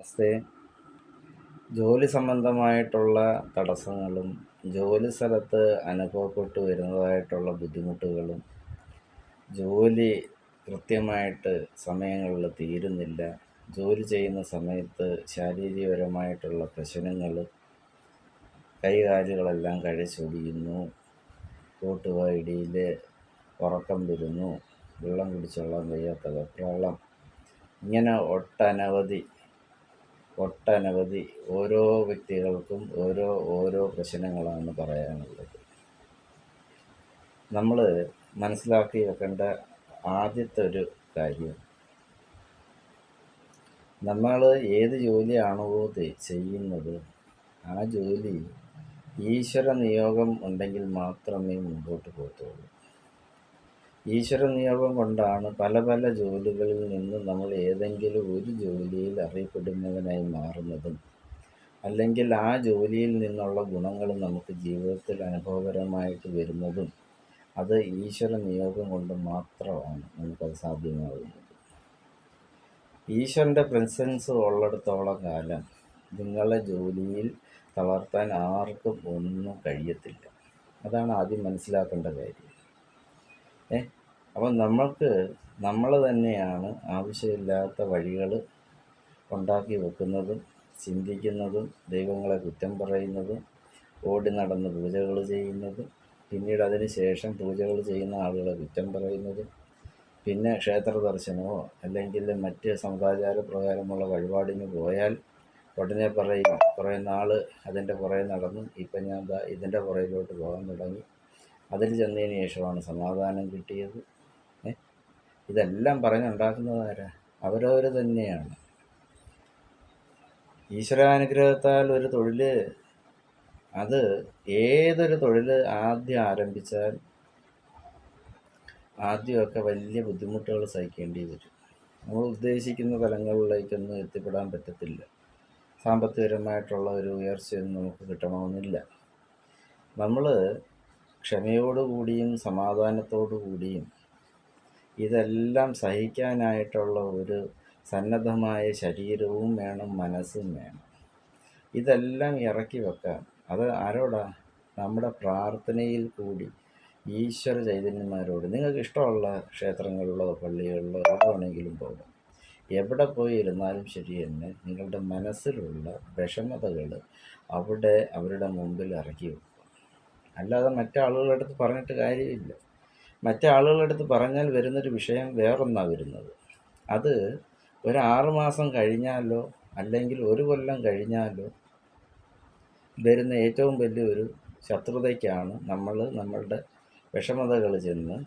നമസ്തേ. ജോലി സംബന്ധമായിട്ടുള്ള തടസ്സങ്ങളും ജോലി സ്ഥലത്ത് അനുഭവപ്പെട്ടു വരുന്നതായിട്ടുള്ള ബുദ്ധിമുട്ടുകളും, ജോലി കൃത്യമായിട്ട് സമയങ്ങളിൽ തീരുന്നില്ല, ജോലി ചെയ്യുന്ന സമയത്ത് ശാരീരികപരമായിട്ടുള്ള പ്രശ്നങ്ങൾ, കൈകാലുകളെല്ലാം കഴച്ചൊടിയുന്നു, കൂട്ടുവായിടിയിൽ ഉറക്കം വരുന്നു, വെള്ളം കുടിച്ചോളാൻ വയ്യാത്ത വെപ്രാളം, ഇങ്ങനെ ഒട്ടനവധി ഓരോ വ്യക്തികൾക്കും ഓരോ പ്രശ്നങ്ങളാണ് പറയാനുള്ളത്. നമ്മൾ മനസ്സിലാക്കി വെക്കേണ്ട ആദ്യത്തെ ഒരു കാര്യം, നമ്മൾ ഏത് ജോലിയാണോ ചെയ്യുന്നത് ആ ജോലി ഈശ്വര നിയോഗം ഉണ്ടെങ്കിൽ മാത്രമേ മുമ്പോട്ട് പോകത്തുള്ളൂ. ഈശ്വര നിയോഗം കൊണ്ടാണ് പല പല ജോലികളിൽ നിന്ന് നമ്മൾ ഏതെങ്കിലും ഒരു ജോലിയിൽ അറിയപ്പെടുന്നവനായി മാറുന്നതും, അല്ലെങ്കിൽ ആ ജോലിയിൽ നിന്നുള്ള ഗുണങ്ങൾ നമുക്ക് ജീവിതത്തിൽ അനുഭവപരമായിട്ട് വരുന്നതും. അത് ഈശ്വര നിയോഗം കൊണ്ട് മാത്രമാണ് നമുക്കത് സാധ്യമാകുന്നത്. ഈശ്വരൻ്റെ പ്രസൻസ് ഉള്ളിടത്തോളം കാലം നിങ്ങളെ ജോലിയിൽ തളർത്താൻ ആർക്കും ഒന്നും കഴിയത്തില്ല. അതാണ് ആദ്യം മനസ്സിലാക്കേണ്ട കാര്യം. അപ്പം നമ്മൾ തന്നെയാണ് ആവശ്യമില്ലാത്ത വഴികൾ ഉണ്ടാക്കി വെക്കുന്നതും, ചിന്തിക്കുന്നതും, ദൈവങ്ങളെ കുറ്റം പറയുന്നതും, ഓടി നടന്ന് പൂജകൾ ചെയ്യുന്നതും, പിന്നീട് അതിന് ശേഷം പൂജകൾ ചെയ്യുന്ന ആളുകളെ കുറ്റം പറയുന്നതും, പിന്നെ ക്ഷേത്ര ദർശനമോ അല്ലെങ്കിൽ മറ്റ് സമ്പ്രദാചാര പ്രകാരമുള്ള വഴിപാടിന് പോയാൽ ഉടനെ പറയും കുറേ നാൾ അതിൻ്റെ പുറകെ നടന്നു, ഇപ്പം ഞാൻ ഇതിൻ്റെ പുറകിലോട്ട് പോകാൻ തുടങ്ങി, അതിൽ ചെന്നതിന് ശേഷമാണ് സമാധാനം കിട്ടിയത്. ഇതെല്ലാം പറഞ്ഞുണ്ടാക്കുന്നതാരാ? അവരവർ തന്നെയാണ്. ഈശ്വരാനുഗ്രഹത്താൽ ഒരു തൊഴിൽ, അത് ഏതൊരു തൊഴിൽ ആദ്യം ആരംഭിച്ചാൽ ആദ്യമൊക്കെ വലിയ ബുദ്ധിമുട്ടുകൾ സഹിക്കേണ്ടി വരും. നമ്മൾ ഉദ്ദേശിക്കുന്ന തലങ്ങളിലേക്കൊന്നും എത്തിപ്പെടാൻ പറ്റത്തില്ല. സാമ്പത്തികപരമായിട്ടുള്ള ഒരു ഉയർച്ചയൊന്നും നമുക്ക് കിട്ടണമെന്നില്ല. നമ്മൾ ക്ഷമയോടുകൂടിയും സമാധാനത്തോടു കൂടിയും ഇതെല്ലാം സഹിക്കാനായിട്ടുള്ള ഒരു സന്നദ്ധമായ ശരീരവും വേണം, മനസ്സും വേണം. ഇതെല്ലാം ഇറക്കി വെക്കാം. അത് ആരോടാ? നമ്മുടെ പ്രാർത്ഥനയിൽ കൂടി ഈശ്വര ചൈതന്യന്മാരോട്. നിങ്ങൾക്ക് ഇഷ്ടമുള്ള ക്ഷേത്രങ്ങളിലോ പള്ളികളിലോ എവിടെ വേണമെങ്കിലും പോകാം. എവിടെ പോയി ഇരുന്നാലും ശരി തന്നെ നിങ്ങളുടെ മനസ്സിലുള്ള വിഷമതകൾ അവിടെ അവരുടെ മുമ്പിൽ ഇറക്കി വെക്കുക. അല്ലാതെ മറ്റാളുകളുടെ അടുത്ത് പറഞ്ഞിട്ട് കാര്യമില്ല. മറ്റാളുകളുടെ അടുത്ത് പറഞ്ഞാൽ വരുന്നൊരു വിഷയം വേറൊന്നാണ് വരുന്നത്. അത് ഒരു 6 മാസം കഴിഞ്ഞാലോ അല്ലെങ്കിൽ 1 കൊല്ലം കഴിഞ്ഞാലോ വരുന്ന ഏറ്റവും വലിയൊരു ശത്രുതയ്ക്കാണ് നമ്മളുടെ വിഷമതകൾ ചെന്ന്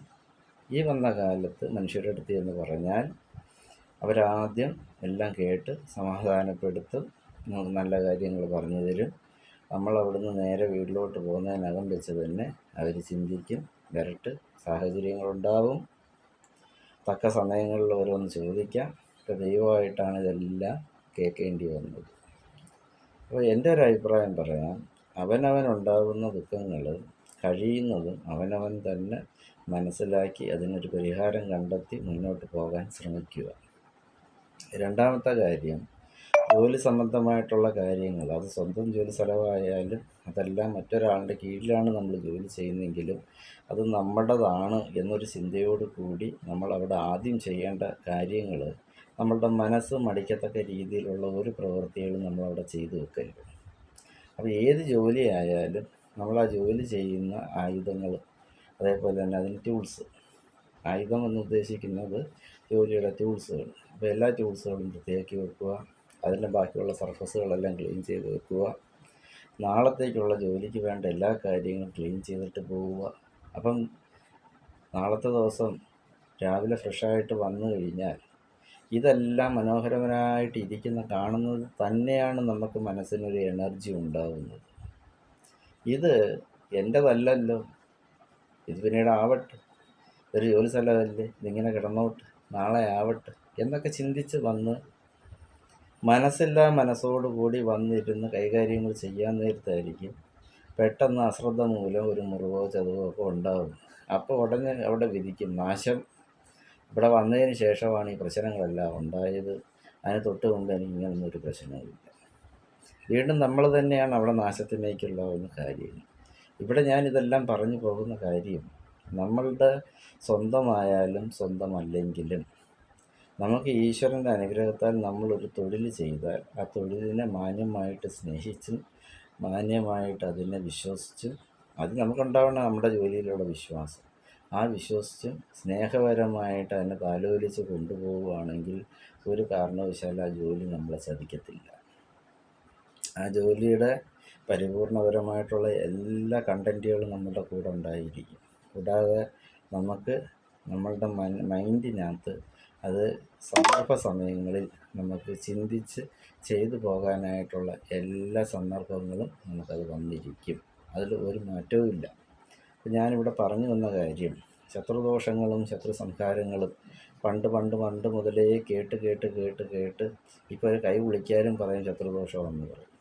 ഈ വന്ന കാലത്ത് മനുഷ്യരുടെ അടുത്ത് എന്ന് പറഞ്ഞാൽ അവരാദ്യം എല്ലാം കേട്ട് സമാധാനപ്പെടുത്തും, നല്ല കാര്യങ്ങൾ പറഞ്ഞു തരും. നമ്മളവിടുന്ന് നേരെ വീട്ടിലോട്ട് പോകുന്നതിനകം വെച്ച് തന്നെ അവർ ചിന്തിക്കും, വരട്ട്, സാഹചര്യങ്ങളുണ്ടാവും, തക്ക സമയങ്ങളിൽ ഓരോന്ന് ചോദിക്കാം. ദൈവമായിട്ടാണ് ഇതെല്ലാം കേൾക്കേണ്ടി വന്നത്. അപ്പോൾ എൻ്റെ ഒരു അഭിപ്രായം പറയാം, അവനവനുണ്ടാകുന്ന ദുഃഖങ്ങൾ കഴിയുന്നതും അവനവൻ തന്നെ മനസ്സിലാക്കി അതിനൊരു പരിഹാരം കണ്ടെത്തി മുന്നോട്ട് പോകാൻ ശ്രമിക്കുക. രണ്ടാമത്തെ കാര്യം, ജോലി സംബന്ധമായിട്ടുള്ള കാര്യങ്ങൾ, അത് സ്വന്തം ജോലി സ്ഥലമായാലും അതെല്ലാം മറ്റൊരാളുടെ കീഴിലാണ് നമ്മൾ ജോലി ചെയ്യുന്നതെങ്കിലും അത് നമ്മുടേതാണ് എന്നൊരു ചിന്തയോട് കൂടി നമ്മൾ അവിടെ ആദ്യം ചെയ്യേണ്ട കാര്യങ്ങൾ, നമ്മളുടെ മനസ്സ് മടിക്കത്തക്ക രീതിയിലുള്ള ഒരു പ്രവൃത്തികളും നമ്മളവിടെ ചെയ്തു വെക്കരുത്. അപ്പോൾ ഏത് ജോലി ആയാലും നമ്മൾ ആ ജോലി ചെയ്യുന്ന ആയുധങ്ങൾ, അതേപോലെ തന്നെ അതിന് ടൂൾസ്, ആയുധം എന്ന് ഉദ്ദേശിക്കുന്നത് ജോലിയുടെ ടൂൾസുകൾ. അപ്പോൾ എല്ലാ ടൂൾസുകളും വൃത്തിയാക്കി വെക്കുക, അതിൻ്റെ ബാക്കിയുള്ള സർഫസുകളെല്ലാം ക്ലീൻ ചെയ്ത് വെക്കുക, നാളത്തേക്കുള്ള ജോലിക്ക് വേണ്ട എല്ലാ കാര്യങ്ങളും ക്ലീൻ ചെയ്തിട്ട് പോവുക. അപ്പം നാളത്തെ ദിവസം രാവിലെ ഫ്രഷായിട്ട് വന്നു കഴിഞ്ഞാൽ ഇതെല്ലാം മനോഹരമായിട്ട് ഇരിക്കുന്ന കാണുന്നത് തന്നെയാണ് നമുക്ക് മനസ്സിനൊരു എനർജി ഉണ്ടാകുന്നത്. ഇത് എൻ്റെതല്ലല്ലോ, ഇത് പിന്നീട് ആവട്ടെ, ഒരു ജോലി സ്ഥലമല്ലേ, ഇതിങ്ങനെ കിടന്നോട്ട്, നാളെ ആവട്ടെ എന്നൊക്കെ ചിന്തിച്ച് വന്ന് മനസ്സില്ലാ മനസ്സോടുകൂടി വന്നിരുന്ന് കൈകാര്യങ്ങൾ ചെയ്യാൻ നേരത്തായിരിക്കും പെട്ടെന്ന് അശ്രദ്ധ മൂലം ഒരു മുറിവോ ചതവോ ഒക്കെ ഉണ്ടാകും. അപ്പോൾ ഉടനെ അവിടെ വിധിക്കും നാശം, ഇവിടെ വന്നതിന് ശേഷമാണ് ഈ പ്രശ്നങ്ങളെല്ലാം ഉണ്ടായത്, അതിന് തൊട്ട് മുമ്പ് എനിക്ക് ഇങ്ങനൊന്നും ഒരു പ്രശ്നവുമില്ല. വീണ്ടും നമ്മൾ തന്നെയാണ് അവിടെ നാശത്തിലേക്കുള്ള കാര്യം. ഇവിടെ ഞാനിതെല്ലാം പറഞ്ഞു പോകുന്ന കാര്യം, നമ്മളുടെ സ്വന്തമായാലും സ്വന്തമല്ലെങ്കിലും നമുക്ക് ഈശ്വരൻ്റെ അനുഗ്രഹത്താൽ നമ്മളൊരു തൊഴിൽ ചെയ്താൽ ആ തൊഴിലിനെ മാന്യമായിട്ട് സ്നേഹിച്ചും മാന്യമായിട്ട് അതിനെ വിശ്വസിച്ചും, അത് നമുക്കുണ്ടാവണം നമ്മുടെ ജോലിയിലുള്ള വിശ്വാസം. ആ വിശ്വസിച്ചും സ്നേഹപരമായിട്ട് അതിനെ താലോലിച്ച് കൊണ്ടുപോവുകയാണെങ്കിൽ ഒരു കാരണവശാലും ആ ജോലി നമ്മളെ ചതിക്കത്തില്ല. ആ ജോലിയുടെ പരിപൂർണപരമായിട്ടുള്ള എല്ലാ കണ്ടൻറ്റുകളും നമ്മുടെ കൂടെ ഉണ്ടായിരിക്കും. കൂടാതെ നമുക്ക് നമ്മളുടെ മൈൻഡിനകത്ത് അത് സന്ദർഭ സമയങ്ങളിൽ നമുക്ക് ചിന്തിച്ച് ചെയ്തു പോകാനായിട്ടുള്ള എല്ലാ സന്ദർഭങ്ങളും നമുക്കത് വന്നിരിക്കും. അതിൽ ഒരു മാറ്റവുമില്ല. അപ്പം ഞാനിവിടെ പറഞ്ഞു വന്ന കാര്യം, ശത്രുദോഷങ്ങളും ശത്രു സംഹാരങ്ങളും പണ്ട് മുതലേ കേട്ട് ഇപ്പോൾ ഒരു കൈ വിളിക്കാനും പറയും ശത്രുദോഷമെന്ന് പറയും.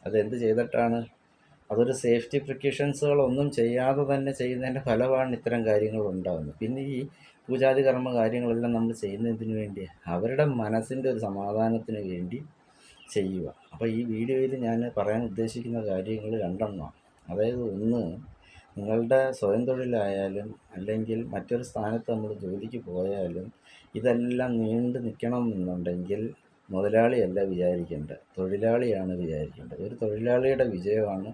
അതെന്ത് ചെയ്തിട്ടാണ്? അതൊരു സേഫ്റ്റി പ്രിക്കോഷൻസുകളൊന്നും ചെയ്യാതെ തന്നെ ചെയ്യുന്നതിൻ്റെ ഫലമാണ് ഇത്തരം കാര്യങ്ങൾ ഉണ്ടാകുന്നത്. പിന്നെ ഈ പൂജാതി കർമ്മ കാര്യങ്ങളെല്ലാം നമ്മൾ ചെയ്യുന്നതിന് വേണ്ടി അവരുടെ മനസ്സിൻ്റെ ഒരു സമാധാനത്തിന് വേണ്ടി ചെയ്യുക. അപ്പോൾ ഈ വീഡിയോയിൽ ഞാൻ പറയാൻ ഉദ്ദേശിക്കുന്ന കാര്യങ്ങൾ രണ്ടെണ്ണമാണ്. അതായത് ഒന്ന്, നിങ്ങളുടെ സ്വയം തൊഴിലായാലും അല്ലെങ്കിൽ മറ്റൊരു സ്ഥാനത്ത് നമ്മൾ ജോലിക്ക് പോയാലും ഇതെല്ലാം നീണ്ടു നിൽക്കണം എന്നുണ്ടെങ്കിൽ മുതലാളിയല്ല വിചാരിക്കേണ്ടത്, തൊഴിലാളിയാണ് വിചാരിക്കേണ്ടത്. ഒരു തൊഴിലാളിയുടെ വിജയമാണ്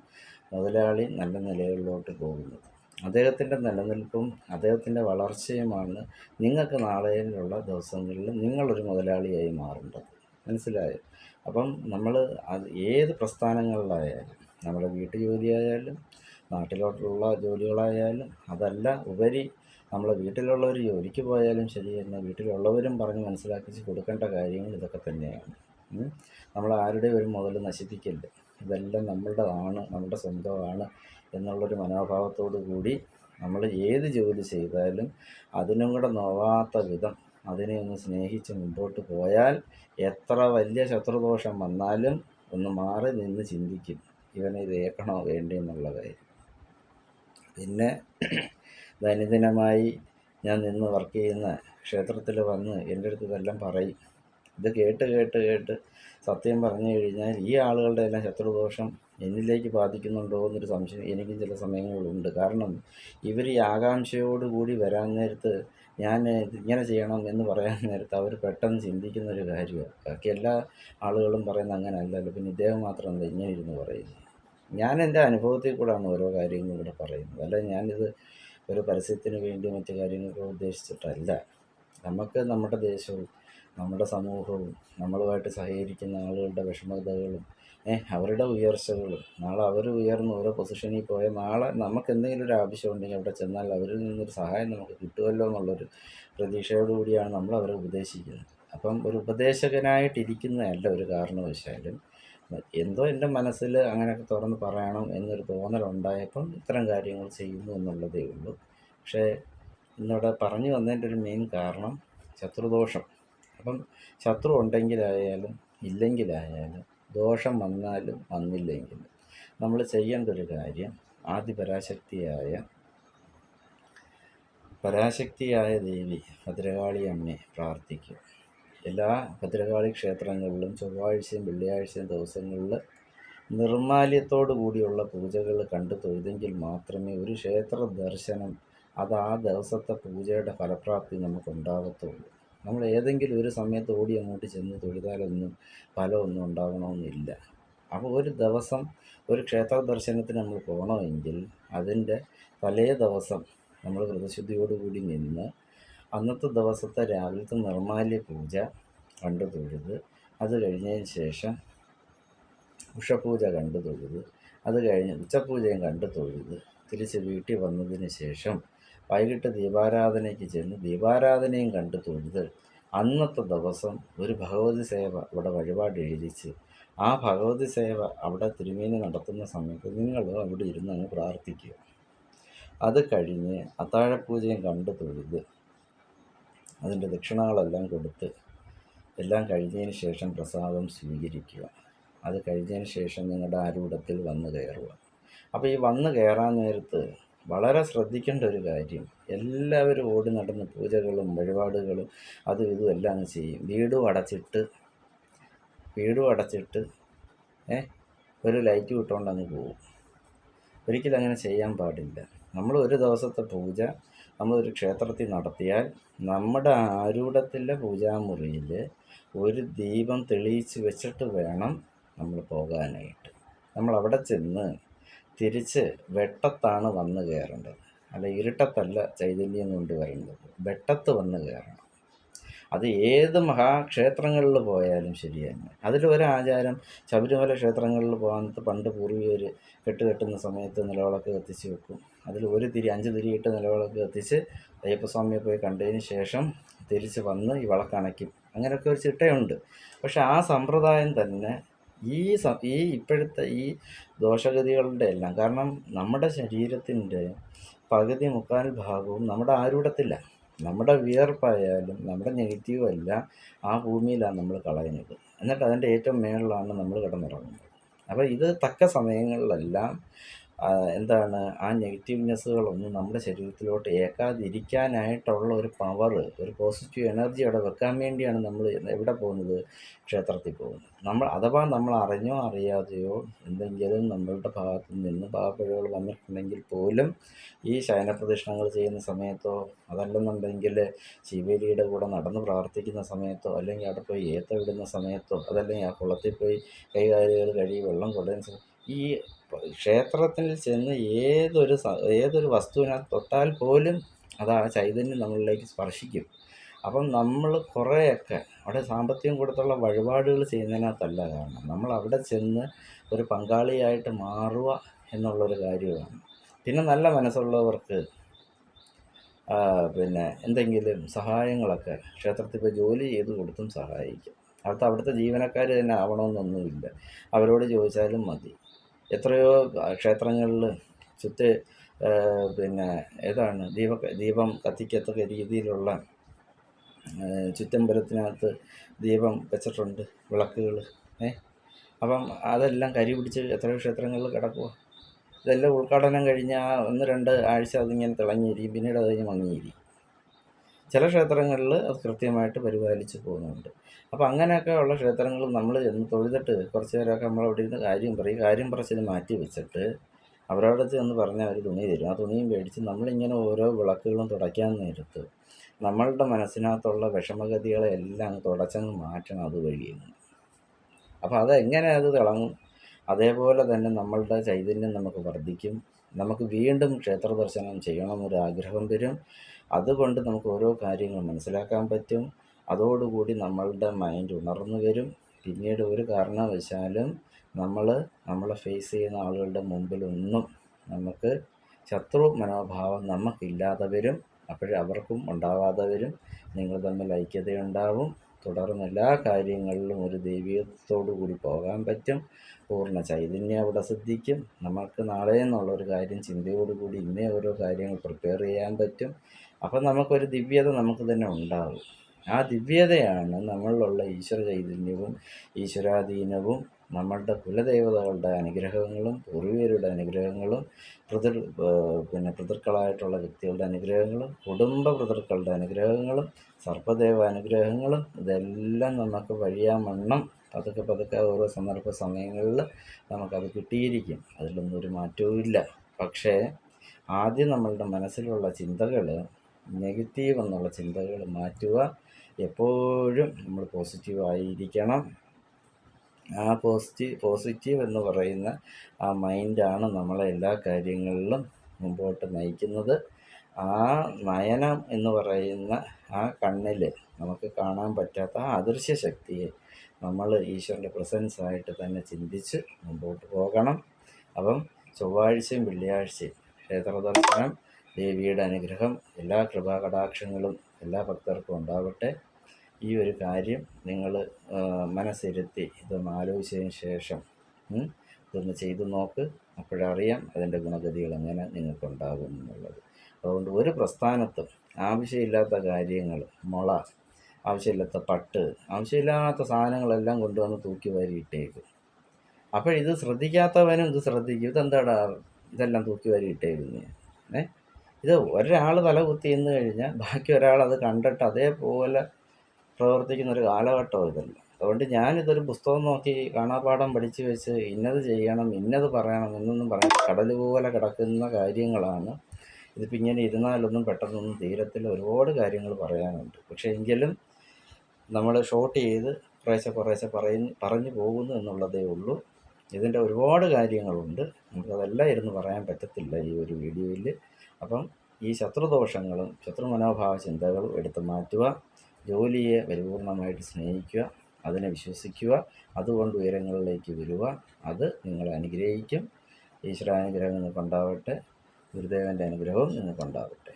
മുതലാളി നല്ല നിലകളിലോട്ട് പോകുന്നത്. അദ്ദേഹത്തിൻ്റെ നിലനിൽപ്പും അദ്ദേഹത്തിൻ്റെ വളർച്ചയുമാണ് നിങ്ങൾക്ക് നാളെയുള്ള ദിവസങ്ങളിൽ നിങ്ങളൊരു മുതലാളിയായി മാറേണ്ടത്. മനസ്സിലായോ? അപ്പം നമ്മൾ അത് ഏത് പ്രസ്ഥാനങ്ങളിലായാലും, നമ്മുടെ വീട്ടു ജോലിയായാലും നാട്ടിലോട്ടുള്ള ജോലികളായാലും, അതല്ല ഉപരി നമ്മളെ വീട്ടിലുള്ളവർ ജോലിക്ക് പോയാലും ശരി തന്നെ, വീട്ടിലുള്ളവരും പറഞ്ഞ് മനസ്സിലാക്കിച്ച് കൊടുക്കേണ്ട കാര്യങ്ങൾ ഇതൊക്കെ തന്നെയാണ്. നമ്മൾ ആരുടെ ഒരു മുതൽ നശിപ്പിക്കില്ല. ഇതെല്ലാം നമ്മളുടെതാണ്, നമ്മുടെ സ്വന്തമാണ് എന്നുള്ളൊരു മനോഭാവത്തോടു കൂടി നമ്മൾ ഏത് ജോലി ചെയ്താലും അതിനും കൂടെ നോവാത്ത വിധം അതിനെ ഒന്ന് സ്നേഹിച്ച് മുമ്പോട്ട് പോയാൽ എത്ര വലിയ ശത്രുദോഷം വന്നാലും ഒന്ന് മാറി നിന്ന് ചിന്തിക്കും, ഇവനെ ഇത് ഏൽക്കണോ വേണ്ടേ എന്നുള്ള കാര്യം. പിന്നെ ദൈനംദിനമായി ഞാൻ നിന്ന് വർക്ക് ചെയ്യുന്ന ക്ഷേത്രത്തിൽ വന്ന് എൻ്റെ അടുത്ത് ഇതെല്ലാം പറയും. ഇത് കേട്ട് സത്യം പറഞ്ഞു കഴിഞ്ഞാൽ ഈ ആളുകളുടെ എല്ലാം ശത്രുദോഷം എന്നിലേക്ക് ബാധിക്കുന്നുണ്ടോ എന്നൊരു സംശയം എനിക്കും ചില സമയങ്ങളുണ്ട്. കാരണം ഇവർ ഈ ആകാംക്ഷയോടുകൂടി വരാൻ നേരത്ത് ഞാൻ ഇങ്ങനെ ചെയ്യണം എന്ന് പറയാൻ നേരത്ത് അവർ പെട്ടെന്ന് ചിന്തിക്കുന്നൊരു കാര്യമാണ്. ബാക്കി എല്ലാ ആളുകളും പറയുന്നത് അങ്ങനെ അല്ലല്ലോ, പിന്നെ ഇദ്ദേഹം മാത്രമല്ല ഇങ്ങനെ ഇരുന്ന് പറയുന്നത്. ഞാൻ എൻ്റെ അനുഭവത്തിൽ കൂടെയാണ് ഓരോ കാര്യങ്ങളും ഇവിടെ പറയുന്നത്. അല്ല ഞാനിത് ഒരു പരസ്യത്തിന് വേണ്ടി മറ്റു കാര്യങ്ങൾക്ക് ഉദ്ദേശിച്ചിട്ടല്ല. നമുക്ക് നമ്മുടെ ദേശവും നമ്മുടെ സമൂഹവും നമ്മളുമായിട്ട് സഹകരിക്കുന്ന ആളുകളുടെ വിഷമതകളും അവരുടെ ഉയർച്ചകളും, നാളെ അവർ ഉയർന്ന് ഓരോ പൊസിഷനിൽ പോയാൽ നാളെ നമുക്ക് എന്തെങ്കിലും ഒരു ആവശ്യം ഉണ്ടെങ്കിൽ അവിടെ ചെന്നാൽ അവരിൽ നിന്നൊരു സഹായം നമുക്ക് കിട്ടുമല്ലോ എന്നുള്ളൊരു പ്രതീക്ഷയോടുകൂടിയാണ് നമ്മൾ അവരെ ഉപദേശിക്കുന്നത്. അപ്പം ഒരു ഉപദേശകനായിട്ടിരിക്കുന്നതല്ല ഒരു കാരണവശാലും. എന്തോ എൻ്റെ മനസ്സിൽ അങ്ങനെയൊക്കെ തുറന്ന് പറയണം എന്നൊരു തോന്നലുണ്ടായപ്പം ഇത്തരം കാര്യങ്ങൾ ചെയ്യുന്നു എന്നുള്ളതേ ഉള്ളൂ. പക്ഷേ ഇന്നിവിടെ പറഞ്ഞു വന്നതിൻ്റെ ഒരു മെയിൻ കാരണം ശത്രുദോഷം. അപ്പം ശത്രു ഉണ്ടെങ്കിലായാലും ഇല്ലെങ്കിലായാലും, ദോഷം വന്നാലും വന്നില്ലെങ്കിലും നമ്മൾ ചെയ്യേണ്ട ഒരു കാര്യം, പരാശക്തിയായ ദേവി ഭദ്രകാളി അമ്മയെ പ്രാർത്ഥിക്കുക. എല്ലാ ഭദ്രകാളി ക്ഷേത്രങ്ങളിലും ചൊവ്വാഴ്ചയും വെള്ളിയാഴ്ചയും ദിവസങ്ങളിൽ നിർമ്മാല്യത്തോടു കൂടിയുള്ള പൂജകൾ കണ്ടു തൊഴുതെങ്കിൽ മാത്രമേ ഒരു ക്ഷേത്ര ദർശനം അത് ആ ദിവസത്തെ പൂജയുടെ ഫലപ്രാപ്തി നമുക്കുണ്ടാകത്തുള്ളൂ. നമ്മൾ ഏതെങ്കിലും ഒരു സമയത്ത് ഓടി അങ്ങോട്ട് ചെന്ന് തൊഴുതാലൊന്നും ഫലമൊന്നും ഉണ്ടാകണമെന്നില്ല. അപ്പോൾ ഒരു ദിവസം ഒരു ക്ഷേത്ര ദർശനത്തിന് നമ്മൾ പോകണമെങ്കിൽ അതിൻ്റെ തലേ ദിവസം നമ്മൾ വ്രതശുദ്ധിയോടുകൂടി നിന്ന് അന്നത്തെ ദിവസത്തെ രാവിലത്തെ നിർമ്മാല്യ പൂജ കണ്ടു തൊഴുത്, അത് കഴിഞ്ഞതിന് ശേഷം ഉഷപൂജ കണ്ടു തൊഴുത്, അത് കഴിഞ്ഞ് ഉച്ചപൂജയും കണ്ടു തൊഴുത് തിരിച്ച് വീട്ടിൽ വന്നതിന് ശേഷം വൈകിട്ട് ദീപാരാധനയ്ക്ക് ചെന്ന് ദീപാരാധനയും കണ്ടു തൊഴുത് അന്നത്തെ ദിവസം ഒരു ഭഗവതി സേവ അവിടെ വഴിപാട് എഴുതിച്ച് ആ ഭഗവതി സേവ അവിടെ തിരുമേനി നടത്തുന്ന സമയത്ത് നിങ്ങൾ അവിടെ ഇരുന്ന് അങ്ങ് പ്രാർത്ഥിക്കുക. അത് കഴിഞ്ഞ് അത്താഴപൂജയും കണ്ടു തൊഴുത് അതിൻ്റെ ദക്ഷിണകളെല്ലാം കൊടുത്ത് എല്ലാം കഴിഞ്ഞതിന് ശേഷം പ്രസാദം സ്വീകരിക്കുക. അത് കഴിഞ്ഞതിന് ശേഷം നിങ്ങളുടെ ആരൂഢത്തിൽ വന്ന് കയറുക. അപ്പോൾ ഈ വന്ന് കയറാൻ നേരത്ത് വളരെ ശ്രദ്ധിക്കേണ്ട ഒരു കാര്യം, എല്ലാവരും ഓടി നടന്ന് പൂജകളും വഴിപാടുകളും അതും ഇതും എല്ലാം ചെയ്യും. വീടും അടച്ചിട്ട് വീടും അടച്ചിട്ട് ഒരു ലൈറ്റ് ഇട്ടുകൊണ്ട് അങ്ങ് പോകും. ഒരിക്കലും അങ്ങനെ ചെയ്യാൻ പാടില്ല. നമ്മൾ ഒരു ദിവസത്തെ പൂജ നമ്മളൊരു ക്ഷേത്രത്തിൽ നടത്തിയാൽ നമ്മുടെ ആരൂഢത്തിലെ പൂജാമുറിയിൽ ഒരു ദീപം തെളിയിച്ച് വെച്ചിട്ട് വേണം നമ്മൾ പോകാനായിട്ട്. നമ്മളവിടെ ചെന്ന് തിരിച്ച് വെട്ടത്താണ് വന്ന് കയറേണ്ടത്, അല്ല ഇരുട്ടത്തല്ല ചൈതന്യം കൊണ്ടുവരേണ്ടത്, വെട്ടത്ത് വന്ന് കയറണം. അത് ഏത് മഹാക്ഷേത്രങ്ങളിൽ പോയാലും ശരി തന്നെ. അതിലൊരാചാരം ശബരിമല ക്ഷേത്രങ്ങളിൽ പോകാൻ പണ്ട് പൂർവികർ കെട്ടുന്ന സമയത്ത് നിലവിളക്ക് കത്തിച്ച് വെക്കും. അതിൽ 5 തിരിയിട്ട് നിലവിളക്ക് കത്തിച്ച് അയ്യപ്പസ്വാമിയെ പോയി കണ്ടതിന് ശേഷം തിരിച്ച് വന്ന് ഈ വിളക്കണയ്ക്കും. അങ്ങനെയൊക്കെ ഒരു ചിട്ടയുണ്ട്. പക്ഷെ ആ സമ്പ്രദായം തന്നെ ഈ ഇപ്പോഴത്തെ ഈ ദോഷഗതികളുടെ എല്ലാം കാരണം നമ്മുടെ ശരീരത്തിൻ്റെ പകുതി മുക്കാൽ ഭാഗവും നമ്മുടെ ആരൂഢത്തിലാണ്. നമ്മുടെ വിയർപ്പായാലും നമ്മുടെ നെഗറ്റീവും എല്ലാം ആ ഭൂമിയിലാണ് നമ്മൾ കളയുന്നത്. എന്നിട്ട് അതിൻ്റെ ഏറ്റവും മേളിലാണ് നമ്മൾ കിടന്നുറങ്ങുന്നത്. അപ്പോൾ ഇത് തക്ക സമയങ്ങളിലെല്ലാം എന്താണ് ആ നെഗറ്റീവ്നെസ്സുകളൊന്നും നമ്മുടെ ശരീരത്തിലോട്ട് ഏക്കാതിരിക്കാനായിട്ടുള്ള ഒരു പവർ, ഒരു പോസിറ്റീവ് എനർജി അവിടെ വെക്കാൻ വേണ്ടിയാണ് നമ്മൾ എവിടെ പോകുന്നത്? ക്ഷേത്രത്തിൽ പോകുന്നത്. അഥവാ നമ്മൾ അറിഞ്ഞോ അറിയാതെയോ എന്തെങ്കിലും നമ്മളുടെ ഭാഗത്തു നിന്ന് പാപപ്പിഴകൾ വന്നിട്ടുണ്ടെങ്കിൽ പോലും ഈ ശയനപ്രദക്ഷിണങ്ങൾ ചെയ്യുന്ന സമയത്തോ അതല്ലെന്നുണ്ടെങ്കിൽ ശിവേലിയുടെ കൂടെ നടന്ന് പ്രാർത്ഥിക്കുന്ന സമയത്തോ അല്ലെങ്കിൽ അവിടെ പോയി ഏത്ത വിടുന്ന സമയത്തോ അതല്ലെങ്കിൽ ആ കുളത്തിൽ പോയി കൈകാലുകൾ കഴുകി വെള്ളം കൊള്ളുന്ന ഈ ക്ഷേത്രത്തിൽ ചെന്ന് ഏതൊരു വസ്തുവിനകത്ത് തൊട്ടാൽ പോലും അത് ആ ചൈതന്യം നമ്മളിലേക്ക് സ്പർശിക്കും. അപ്പം നമ്മൾ കുറേയൊക്കെ അവിടെ സാമ്പത്തികം കൊടുത്തുള്ള വഴിപാടുകൾ ചെയ്യുന്നതിനകത്തല്ല കാരണം, നമ്മൾ അവിടെ ചെന്ന് ഒരു പങ്കാളിയായിട്ട് മാറുക എന്നുള്ളൊരു കാര്യമാണ്. പിന്നെ നല്ല മനസ്സുള്ളവർക്ക് എന്തെങ്കിലും സഹായങ്ങളൊക്കെ ക്ഷേത്രത്തിൽ പോയി ജോലി ചെയ്ത് കൊടുത്തും സഹായിക്കും. അവിടുത്തെ ജീവനക്കാർ തന്നെ ആവണമെന്നൊന്നുമില്ല, അവരോട് ചോദിച്ചാലും മതി. എത്രയോ ക്ഷേത്രങ്ങളിൽ ദീപം കത്തിക്കത്തക്ക രീതിയിലുള്ള ചുറ്റമ്പലത്തിനകത്ത് ദീപം വെച്ചിട്ടുണ്ട്, വിളക്കുകൾ. അപ്പം അതെല്ലാം കരി പിടിച്ച് എത്രയോ ക്ഷേത്രങ്ങളിൽ കിടക്കുക. ഇതെല്ലാം ഉദ്ഘാടനം കഴിഞ്ഞ് 1-2 ആഴ്ച അതിങ്ങനെ തിളങ്ങിയിരിക്കും, പിന്നീട് അത് കഴിഞ്ഞ് മങ്ങിയിരിക്കും. ചില ക്ഷേത്രങ്ങളിൽ അത് കൃത്യമായിട്ട് പരിപാലിച്ച് പോകുന്നുണ്ട്. അപ്പോൾ അങ്ങനെയൊക്കെ ഉള്ള ക്ഷേത്രങ്ങളിൽ നമ്മൾ ചെന്ന് തൊഴുതിട്ട് കുറച്ച് നേരമൊക്കെ നമ്മളവിടെ ഇരുന്ന് കാര്യം പറച്ചിൽ മാറ്റി വെച്ചിട്ട് അവരോട് ചെന്ന് പറഞ്ഞാൽ അവർ തുണി തരും. ആ തുണിയും മേടിച്ച് നമ്മളിങ്ങനെ ഓരോ വിളക്കുകളും തുടയ്ക്കാൻ നേരത്ത് നമ്മളുടെ മനസ്സിനകത്തുള്ള വിഷമഗതികളെ എല്ലാം തുടച്ചങ്ങ് മാറ്റണം അതുവഴിയെന്ന്. അപ്പോൾ അതെങ്ങനെ അത് തിളങ്ങും? അതേപോലെ തന്നെ നമ്മളുടെ ചൈതന്യം നമുക്ക് വർദ്ധിക്കും. നമുക്ക് വീണ്ടും ക്ഷേത്ര ദർശനം ചെയ്യണമെന്നൊരാഗ്രഹം വരും. അതുകൊണ്ട് നമുക്ക് ഓരോ കാര്യങ്ങൾ മനസ്സിലാക്കാൻ പറ്റും. അതോടുകൂടി നമ്മളുടെ മൈൻഡ് ഉണർന്നു വരും. പിന്നീട് ഒരു കാരണവശാലും നമ്മളെ ഫേസ് ചെയ്യുന്ന ആളുകളുടെ മുമ്പിലൊന്നും നമുക്ക് ശത്രു മനോഭാവം നമുക്കില്ലാതെ വരും. അവർക്കും ഉണ്ടാവാതെ വരും. നിങ്ങൾ തമ്മിൽ ഐക്യതയുണ്ടാവും. തുടർന്ന് എല്ലാ കാര്യങ്ങളിലും ഒരു ദൈവീകത്തോടു കൂടി പോകാൻ പറ്റും. പൂർണ്ണ ചൈതന്യം അവിടെ സിദ്ധിക്കും. നമുക്ക് നാളെ എന്നുള്ളൊരു കാര്യം ചിന്തയോടുകൂടി ഇന്നേ ഓരോ കാര്യങ്ങൾ പ്രിപ്പയർ ചെയ്യാൻ പറ്റും. അപ്പം നമുക്കൊരു ദിവ്യത നമുക്ക് തന്നെ ഉണ്ടാകും. ആ ദിവ്യതയാണ് നമ്മളിലുള്ള ഈശ്വര ചൈതന്യവും ഈശ്വരാധീനവും നമ്മളുടെ കുലദേവതകളുടെ അനുഗ്രഹങ്ങളും പൂർവികരുടെ അനുഗ്രഹങ്ങളും പിതൃക്കളായിട്ടുള്ള വ്യക്തികളുടെ അനുഗ്രഹങ്ങളും കുടുംബ പിതൃക്കളുടെ അനുഗ്രഹങ്ങളും സർപ്പദേവ അനുഗ്രഹങ്ങളും ഇതെല്ലാം നമുക്ക് വഴിയാമണ്ണം പതുക്കെ ഓരോ സന്ദർഭ സമയങ്ങളിൽ നമുക്കത് കിട്ടിയിരിക്കും. അതിലൊന്നും ഒരു മാറ്റവും ഇല്ല. പക്ഷേ ആദ്യം നമ്മളുടെ മനസ്സിലുള്ള ചിന്തകൾ നെഗറ്റീവ് എന്നുള്ള ചിന്തകൾ മാറ്റുക. എപ്പോഴും നമ്മൾ പോസിറ്റീവായിരിക്കണം. ആ പോസിറ്റീവ് എന്ന് പറയുന്ന ആ മൈൻഡാണ് നമ്മളെ എല്ലാ കാര്യങ്ങളിലും മുമ്പോട്ട് നയിക്കുന്നത്. ആ നയനം എന്ന് പറയുന്ന ആ കണ്ണിൽ നമുക്ക് കാണാൻ പറ്റാത്ത ആ അദൃശ്യ ശക്തിയെ നമ്മൾ ഈശ്വരൻ്റെ പ്രസൻസായിട്ട് തന്നെ ചിന്തിച്ച് മുമ്പോട്ട് പോകണം. അപ്പം ചൊവ്വാഴ്ചയും വെള്ളിയാഴ്ചയും ക്ഷേത്രദർശനം, ദേവിയുടെ അനുഗ്രഹം, എല്ലാ കൃപാകടാക്ഷങ്ങളും എല്ലാ ഭക്തർക്കും ഉണ്ടാവട്ടെ. ഈ ഒരു കാര്യം നിങ്ങൾ മനസ്സിരുത്തി ഇതൊന്ന് ആലോചിച്ചതിന് ശേഷം ഇതൊന്ന് ചെയ്തു നോക്ക്. അപ്പോഴറിയാം അതിൻ്റെ ഗുണഗതികൾ എങ്ങനെ നിങ്ങൾക്കുണ്ടാകും എന്നുള്ളത്. അതുകൊണ്ട് ഒരു പ്രസ്ഥാനത്തും ആവശ്യമില്ലാത്ത കാര്യങ്ങൾ, മുള, ആവശ്യമില്ലാത്ത പട്ട്, ആവശ്യമില്ലാത്ത സാധനങ്ങളെല്ലാം കൊണ്ടുവന്ന് തൂക്കി വാരിയിട്ടേക്കും. അപ്പോഴിത് ശ്രദ്ധിക്കാത്തവനും ഇത് ശ്രദ്ധിക്കും. ഇതെല്ലാം തൂക്കി വാരിയിട്ടേക്കുന്നേ. ഇത് ഒരാൾ തല കുത്തി നിന്ന് കഴിഞ്ഞാൽ ബാക്കി ഒരാളത് കണ്ടിട്ട് അതേപോലെ പ്രവർത്തിക്കുന്നൊരു കാലഘട്ടം ഇതല്ല. അതുകൊണ്ട് ഞാനിതൊരു പുസ്തകം നോക്കി കാണാപ്പാഠം പഠിച്ച് വെച്ച് ഇന്നത് ചെയ്യണം, ഇന്നത് പറയണം എന്നൊന്നും പറയാൻ കടൽ പോലെ കിടക്കുന്ന കാര്യങ്ങളാണ്. ഇതിപ്പോൾ ഇങ്ങനെ ഇരുന്നാലൊന്നും പെട്ടെന്നൊന്നും തീരത്തില്ല. ഒരുപാട് കാര്യങ്ങൾ പറയാനുണ്ട്. പക്ഷേ എങ്കിലും നമ്മൾ ഷോർട്ട് ചെയ്ത് കുറേശ്ശെ കുറേശ്ശെ പറഞ്ഞു പോകുന്നു എന്നുള്ളതേ ഉള്ളൂ. ഇതിൻ്റെ ഒരുപാട് കാര്യങ്ങളുണ്ട്. നമുക്കതെല്ലാം ഇരുന്ന് പറയാൻ പറ്റത്തില്ല ഈ ഒരു വീഡിയോയിൽ. അപ്പം ഈ ശത്രുദോഷങ്ങളും ശത്രുമനോഭാവ ചിന്തകളും എടുത്തു മാറ്റുക, ജോലിയെ പരിപൂർണമായിട്ട് സ്നേഹിക്കുക, അതിനെ വിശ്വസിക്കുക, അതുകൊണ്ട് ഉയരങ്ങളിലേക്ക് വരിക. അത് നിങ്ങളെ അനുഗ്രഹിക്കും. ഈശ്വരാനുഗ്രഹം നിങ്ങൾക്കുണ്ടാവട്ടെ. ഗുരുദേവൻ്റെ അനുഗ്രഹവും നിങ്ങൾക്കുണ്ടാവട്ടെ.